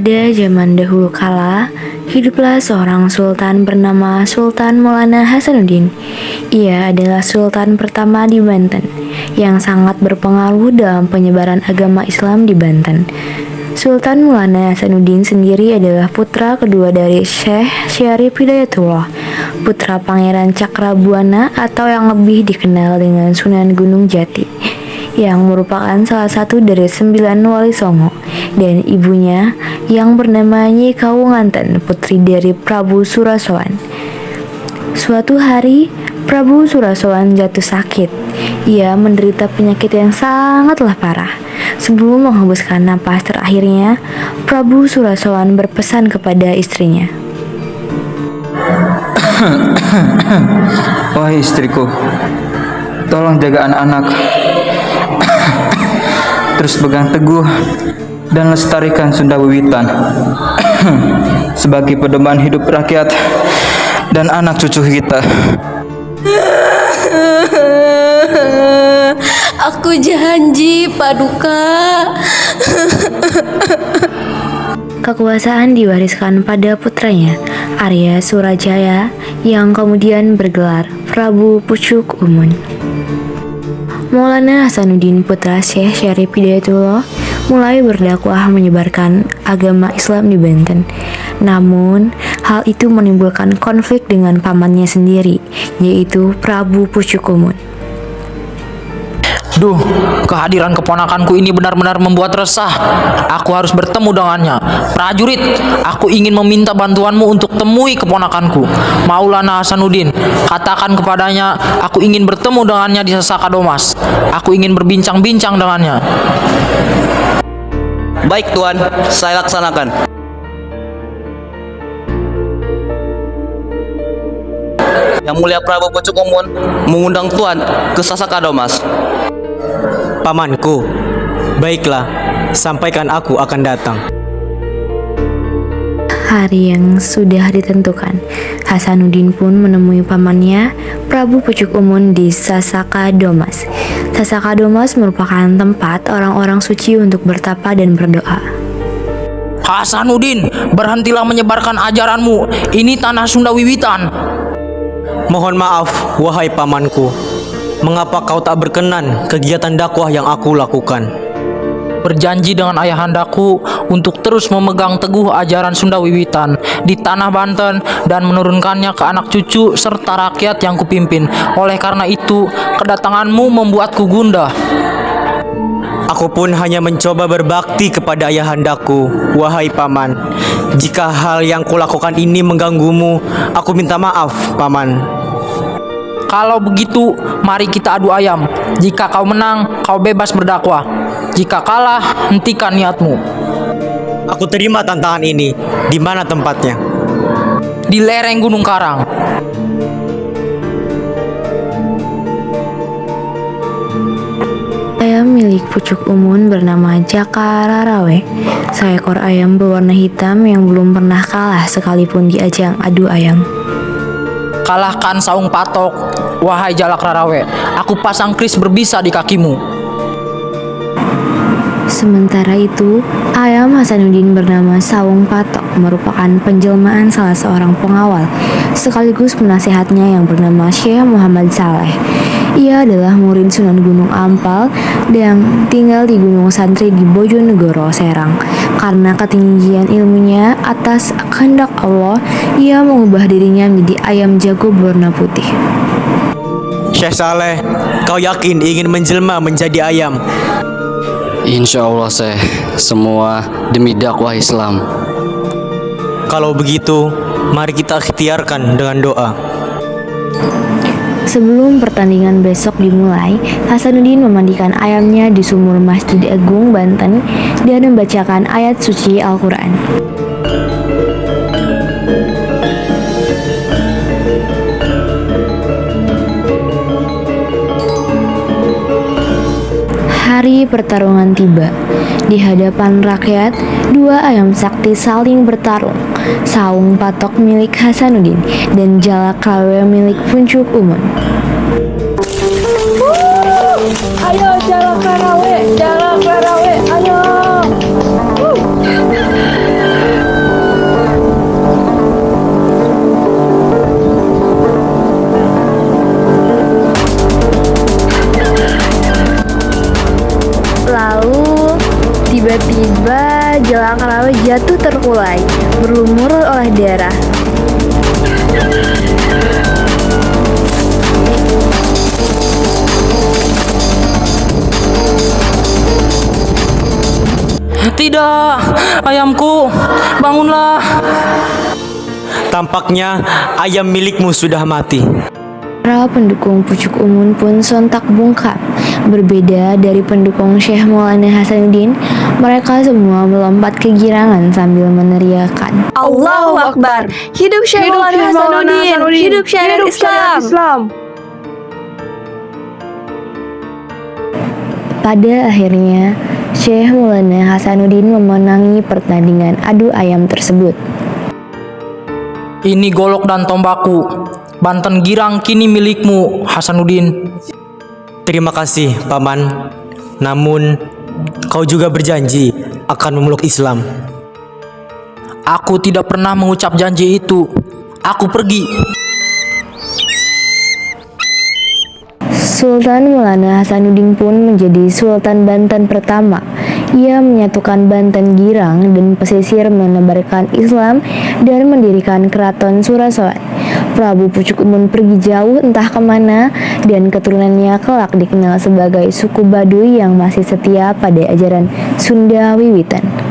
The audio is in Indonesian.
Pada zaman dahulu kala, hiduplah seorang sultan bernama Sultan Maulana Hasanuddin. Ia adalah sultan pertama di Banten yang sangat berpengaruh dalam penyebaran agama Islam di Banten. Sultan Maulana Hasanuddin sendiri adalah putra kedua dari Syekh Syarif Hidayatullah, putra Pangeran Cakrabuana atau yang lebih dikenal dengan Sunan Gunung Jati, yang merupakan salah satu dari 9 wali Songo, dan ibunya yang bernama Nyi Kawunganten, putri dari Prabu Surasowan. Suatu hari, Prabu Surasowan jatuh sakit. Ia menderita penyakit yang sangatlah parah. Sebelum menghembuskan napas terakhirnya, Prabu Surasowan berpesan kepada istrinya. Wahai istriku, tolong jaga anak-anak. Terus pegang teguh dan lestarikan Sunda Wiwitan sebagai pedoman hidup rakyat dan anak cucu kita. Aku janji, Paduka. Kekuasaan diwariskan pada putranya, Arya Surajaya, yang kemudian bergelar Prabu Pucuk Umun. Maulana Hasanuddin putra Syekh Syarif Hidayatullah mulai berdakwah menyebarkan agama Islam di Banten. Namun, hal itu menimbulkan konflik dengan pamannya sendiri, yaitu Prabu Pucuk Umun. Duh, kehadiran keponakanku ini benar-benar membuat resah. Aku harus bertemu dengannya. Prajurit, aku ingin meminta bantuanmu untuk temui keponakanku, Maulana Hasanuddin. Katakan kepadanya, aku ingin bertemu dengannya di Sasaka Domas. Aku ingin berbincang-bincang dengannya. Baik Tuan, saya laksanakan. Yang Mulia Prabu Pucuk Umun mengundang Tuan ke Sasaka Domas. Pamanku, baiklah, sampaikan aku akan datang. Hari yang sudah ditentukan, Hasanuddin pun menemui pamannya, Prabu Pucuk Umun di Sasaka Domas. Sasaka Domas merupakan tempat orang-orang suci untuk bertapa dan berdoa. Hasanuddin, berhentilah menyebarkan ajaranmu. Ini tanah Sunda Wiwitan. Mohon maaf, wahai pamanku. Mengapa kau tak berkenan kegiatan dakwah yang aku lakukan? Berjanji dengan ayahandaku untuk terus memegang teguh ajaran Sunda Wiwitan di tanah Banten dan menurunkannya ke anak cucu serta rakyat yang kupimpin. Oleh karena itu, kedatanganmu membuatku gundah. Aku pun hanya mencoba berbakti kepada ayahandaku, wahai paman. Jika hal yang kulakukan ini mengganggumu, aku minta maaf, paman. Kalau begitu, mari kita adu ayam. Jika kau menang, kau bebas berdakwah. Jika kalah, hentikan niatmu. Aku terima tantangan ini. Di mana tempatnya? Di lereng Gunung Karang. Ayam milik Pucuk Umun bernama Jaka Rarawe, seekor ayam berwarna hitam yang belum pernah kalah sekalipun di ajang adu ayam. Kalahkan Saung Patok, wahai Jalak Rarawe. Aku pasang keris berbisa di kakimu. Sementara itu, ayam Hasanuddin bernama Saung Patok merupakan penjelmaan salah seorang pengawal, sekaligus penasehatnya yang bernama Syekh Muhammad Saleh. Ia adalah murid Sunan Gunung Ampal dan tinggal di Gunung Santri di Bojonegoro, Serang. Karena ketinggian ilmunya atas kehendak Allah, ia mengubah dirinya menjadi ayam jago berwarna putih. Syekh Saleh, kau yakin ingin menjelma menjadi ayam? Insya Allah, Syekh. Semua demi dakwah Islam. Kalau begitu, mari kita ikhtiarkan dengan doa. Sebelum pertandingan besok dimulai, Hasanuddin memandikan ayamnya di sumur Masjid Agung Banten dan membacakan ayat suci Al-Quran. Hari pertarungan tiba. Di hadapan rakyat, dua ayam sakti saling bertarung. Saung Patok milik Hasanuddin dan Jalak Rarawe milik Pucuk Umun. Ayo Jalak Rarawe, ayo. berdarah. Tidak, ayamku, bangunlah. Tampaknya ayam milikmu sudah mati. Para pendukung Pucuk Umun pun sontak bungkam. Berbeda dari pendukung Syekh Maulana Hasanuddin, mereka semua melompat kegirangan sambil meneriakan, Allahu Akbar. Hidup Syekh Maulana Hasanuddin. Hidup syariat Islam. Pada akhirnya, Syekh Maulana Hasanuddin memenangi pertandingan adu ayam tersebut. Ini golok dan tombakku. Banten Girang kini milikmu, Hasanuddin. Terima kasih, Paman. Namun, kau juga berjanji akan memeluk Islam. Aku tidak pernah mengucap janji itu. Aku pergi. Sultan Maulana Hasanuddin pun menjadi Sultan Banten pertama. Ia menyatukan Banten Girang dan pesisir, menebarkan Islam dan mendirikan keraton Surasowan. Prabu Pucuk Umun pergi jauh entah kemana, dan keturunannya kelak dikenal sebagai suku Baduy yang masih setia pada ajaran Sunda Wiwitan.